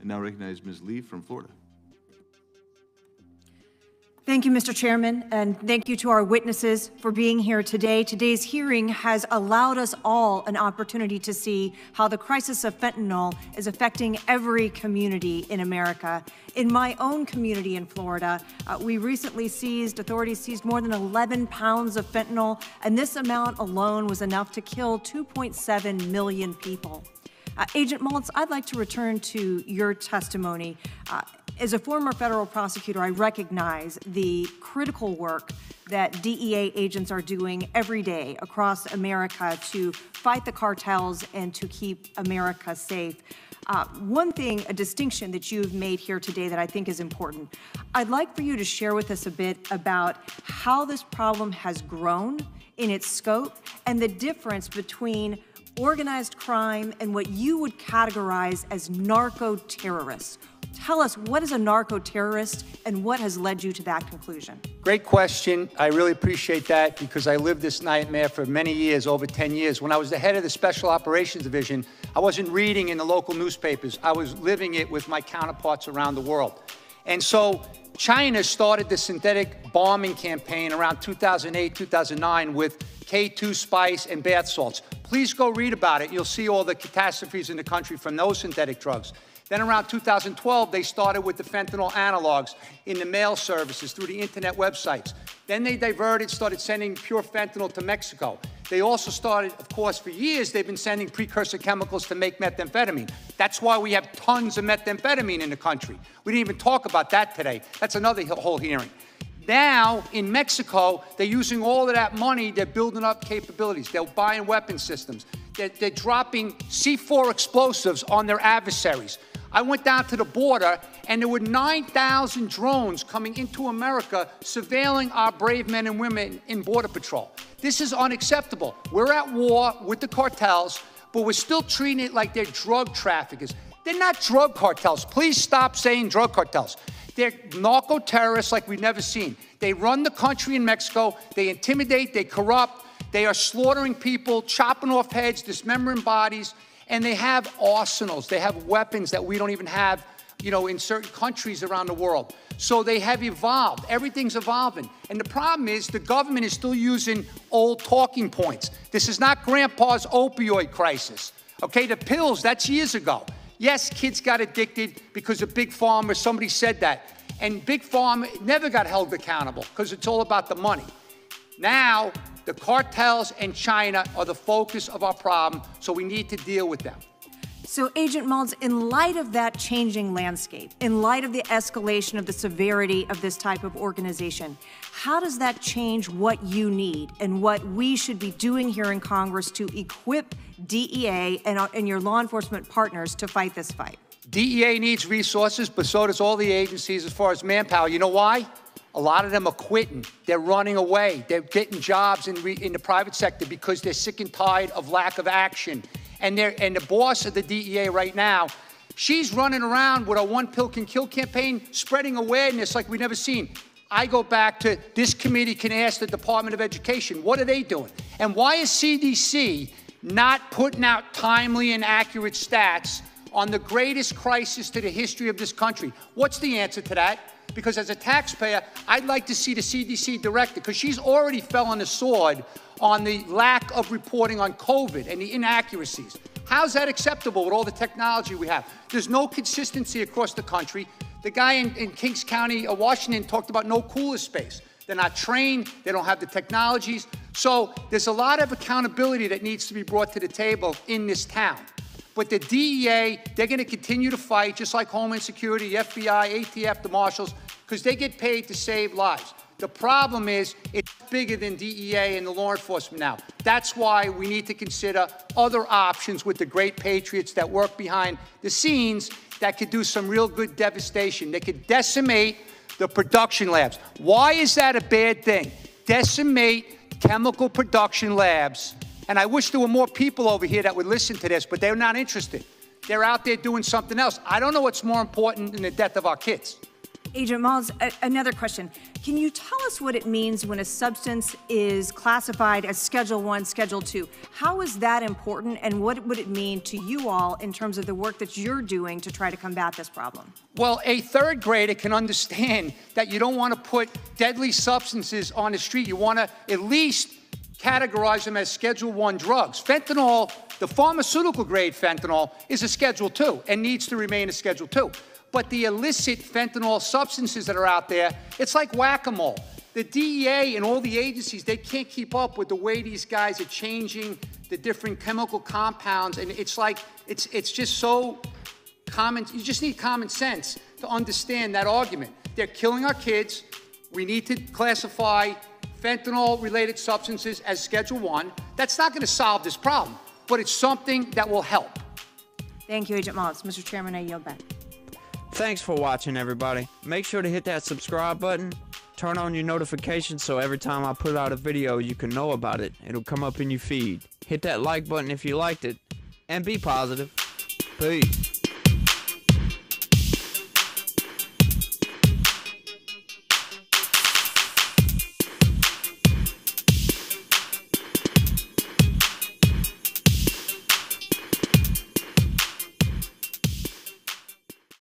And now recognize Ms. Lee from Florida. Thank you, Mr. Chairman, and thank you to our witnesses for being here today. Today's hearing has allowed us all an opportunity to see how the crisis of fentanyl is affecting every community in America. In my own community in Florida, authorities seized more than 11 pounds of fentanyl, and this amount alone was enough to kill 2.7 million people. Agent Maltz, I'd like to return to your testimony. As a former federal prosecutor, I recognize the critical work that DEA agents are doing every day across America to fight the cartels and to keep America safe. One thing, a distinction that you've made here today that I think is important, I'd like for you to share with us a bit about how this problem has grown in its scope and the difference between organized crime and what you would categorize as narco-terrorists. Tell us, what is a narco-terrorist and what has led you to that conclusion? Great question. I really appreciate that because I lived this nightmare for many years, over 10 years. When I was the head of the Special Operations Division, I wasn't reading in the local newspapers. I was living it with my counterparts around the world. And so China started the synthetic bombing campaign around 2008, 2009 with K2 spice and bath salts. Please go read about it. You'll see all the catastrophes in the country from those synthetic drugs. Then around 2012, they started with the fentanyl analogs in the mail services through the internet websites. Then they started sending pure fentanyl to Mexico. They also started, of course, for years, they've been sending precursor chemicals to make methamphetamine. That's why we have tons of methamphetamine in the country. We didn't even talk about that today. That's another whole hearing. Now, in Mexico, they're using all of that money, they're building up capabilities, they're buying weapon systems, they're dropping C4 explosives on their adversaries. I went down to the border, and there were 9,000 drones coming into America surveilling our brave men and women in Border Patrol. This is unacceptable. We're at war with the cartels, but we're still treating it like they're drug traffickers. They're not drug cartels. Please stop saying drug cartels. They're narco-terrorists like we've never seen. They run the country in Mexico. They intimidate. They corrupt. They are slaughtering people, chopping off heads, dismembering bodies, and they have arsenals. They have weapons that we don't even have, in certain countries around the world. So they have evolved. Everything's evolving. And the problem is the government is still using old talking points. This is not grandpa's opioid crisis. Okay, the pills, that's years ago. Yes, kids got addicted because of Big Pharma. Somebody said that. And Big Pharma never got held accountable because it's all about the money. Now, the cartels and China are the focus of our problem, so we need to deal with them. So, Agent Maltz, in light of that changing landscape, in light of the escalation of the severity of this type of organization, how does that change what you need and what we should be doing here in Congress to equip DEA and your law enforcement partners to fight this fight? DEA needs resources, but so does all the agencies as far as manpower. You know why? A lot of them are quitting. They're running away. They're getting jobs in the private sector because they're sick and tired of lack of action. And the boss of the DEA right now, she's running around with a one pill can kill campaign, spreading awareness like we've never seen. I go back to this committee can ask the Department of Education, what are they doing? And why is CDC not putting out timely and accurate stats on the greatest crisis to the history of this country? What's the answer to that? Because as a taxpayer, I'd like to see the CDC director, because she's already fell on the sword on the lack of reporting on COVID and the inaccuracies. How's that acceptable with all the technology we have? There's no consistency across the country. The guy in Kings County, Washington, talked about no cooler space. They're not trained. They don't have the technologies. So there's a lot of accountability that needs to be brought to the table in this town. But the DEA, they're going to continue to fight, just like Homeland Security, the FBI, ATF, the Marshals, because they get paid to save lives. The problem is it's bigger than DEA and the law enforcement now. That's why we need to consider other options with the great patriots that work behind the scenes that could do some real good devastation. They could decimate the production labs. Why is that a bad thing? Decimate chemical production labs. And I wish there were more people over here that would listen to this, but they're not interested. They're out there doing something else. I don't know what's more important than the death of our kids. Agent Malls, another question. Can you tell us what it means when a substance is classified as Schedule I, Schedule II? How is that important, and what would it mean to you all in terms of the work that you're doing to try to combat this problem? Well, a third grader can understand that you don't want to put deadly substances on the street. You want to at least categorize them as Schedule I drugs. Fentanyl, the pharmaceutical grade fentanyl, is a Schedule II and needs to remain a Schedule II. But the illicit fentanyl substances that are out there, it's like whack-a-mole. The DEA and all the agencies, they can't keep up with the way these guys are changing the different chemical compounds. And it's like, it's just so common. You just need common sense to understand that argument. They're killing our kids. We need to classify fentanyl-related substances as Schedule I. That's not going to solve this problem, but it's something that will help. Thank you, Agent Malls. Mr. Chairman, I yield back. Thanks for watching, everybody. Make sure to hit that subscribe button, turn on your notifications so every time I put out a video you can know about it. It'll come up in your feed. Hit that like button if you liked it, and be positive. Peace.